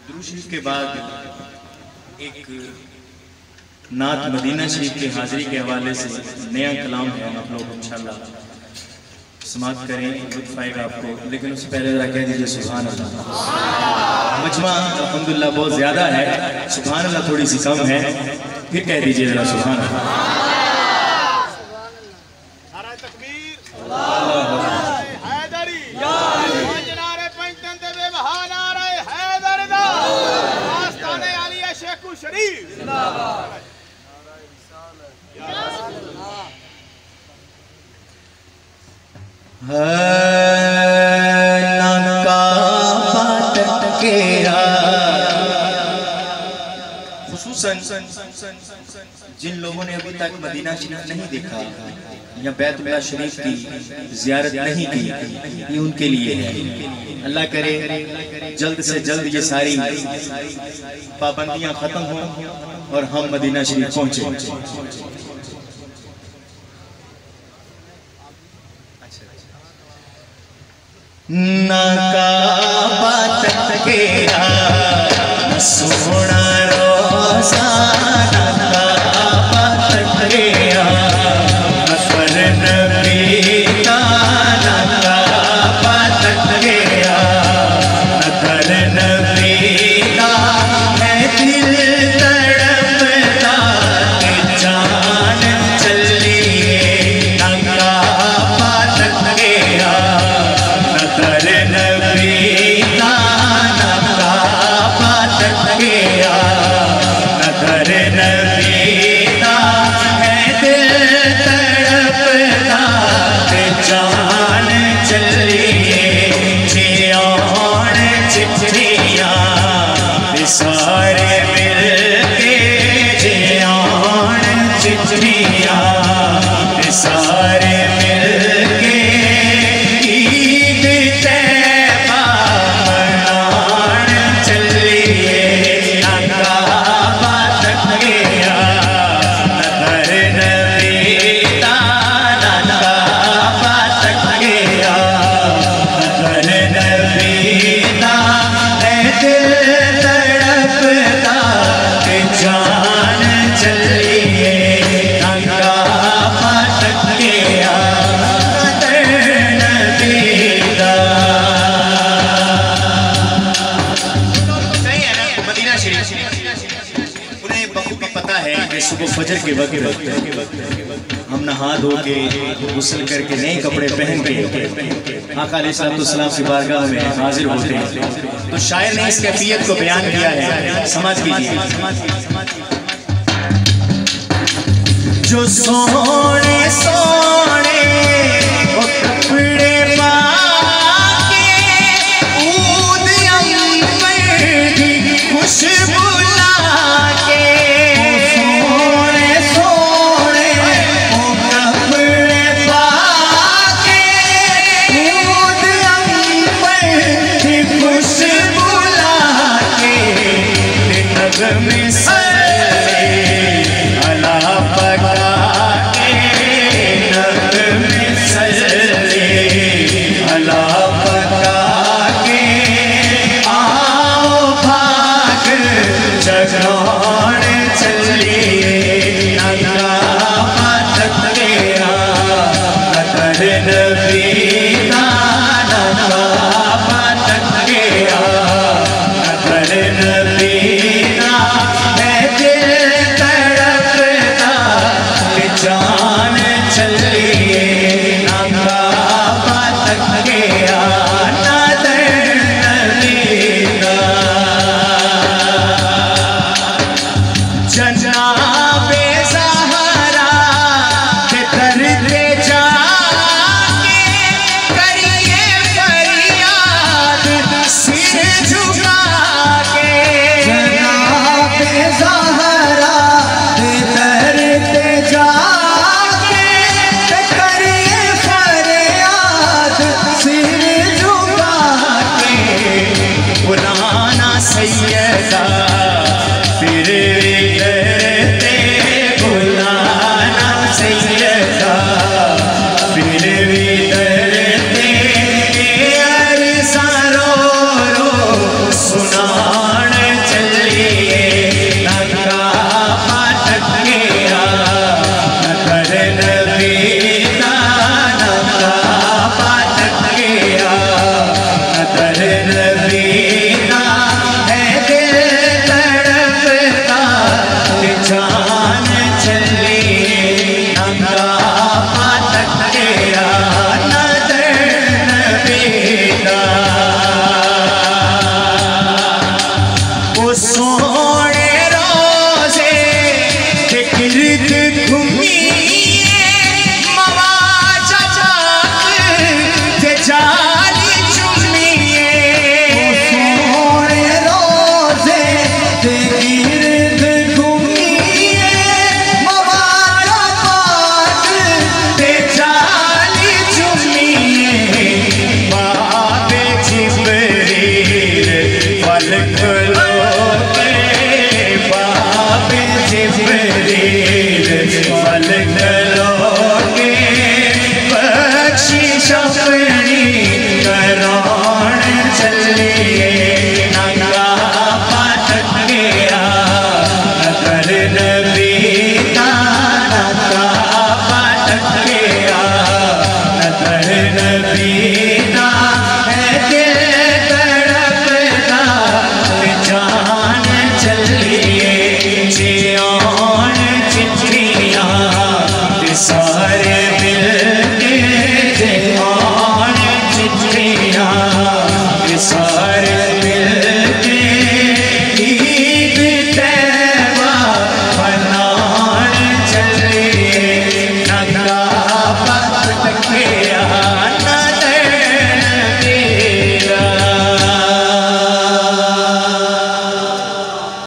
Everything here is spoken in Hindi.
दुरूद शरीफ के बाद एक नात मदीना शरीफ की हाजिरी के हवाले से नया कलाम है, आप लोग इंशाल्लाह समाप्त करें, लुत्फ आएगा आपको। लेकिन उससे पहले जरा कह दीजिए सुभान अल्लाह। मजमा अल्हम्दुलिल्लाह बहुत ज़्यादा है, सुभान अल्लाह थोड़ी सी कम है, फिर कह दीजिए जरा सुभान अल्लाह। जिन लोगों ने अभी तक मदीना शरीफ नहीं देखा या बैतुल्लाह शरीफ की ज़ियारत नहीं की, ये उनके लिए है। अल्लाह करे जल्द से जल्द ये सारी पाबंदियां खत्म हो और हम मदीना शरीफ पहुंचे। ना काबा तकेरा सोना रोज़ा, ना काबा तकेरा पर नबी का, ना काबा तकेरा कर नबी का है दिल तड़पता कि जान चलिए, ना काबा तकेरा कर नबी का, ना काबा तकेरा कर नबी का है दिल तड़पता कि जान चलिए। चिट्ठियां सारे मिल के जियान, चिट्ठियां सारे मिल के ईद तैबा मनान चलिए, ना काबा तकेरा कर नबी का, ना काबा तकेरा कर नबी का है दिल तड़पता कि जान चलिए, ना काबा तकेरा कर नबी का। सही है ना? मदीना शरीफ उन्हें बखूबी पता है कि सुबह फजर के वक्त हम नहा धो के गुस्ल करके नए कपड़े पहन के आका अलैहिस्सलाम की बारगाह में हाजिर होते हैं। तो शायर ने इस कैफियत को बयान किया है, समझ कीजिए। जो सोने सोने वो कपड़े पाके ऊद अंबर की खुशबू लाके, सोने सोने वो कपड़े पाके ऊद अंबर की खुशबू लाके नगमे से अला पका के, नगमे सजले अला पका के आओ भाग जगान चलिए, ना काबा तकेरा कर नबी का, ना काबा तकेरा कर नबी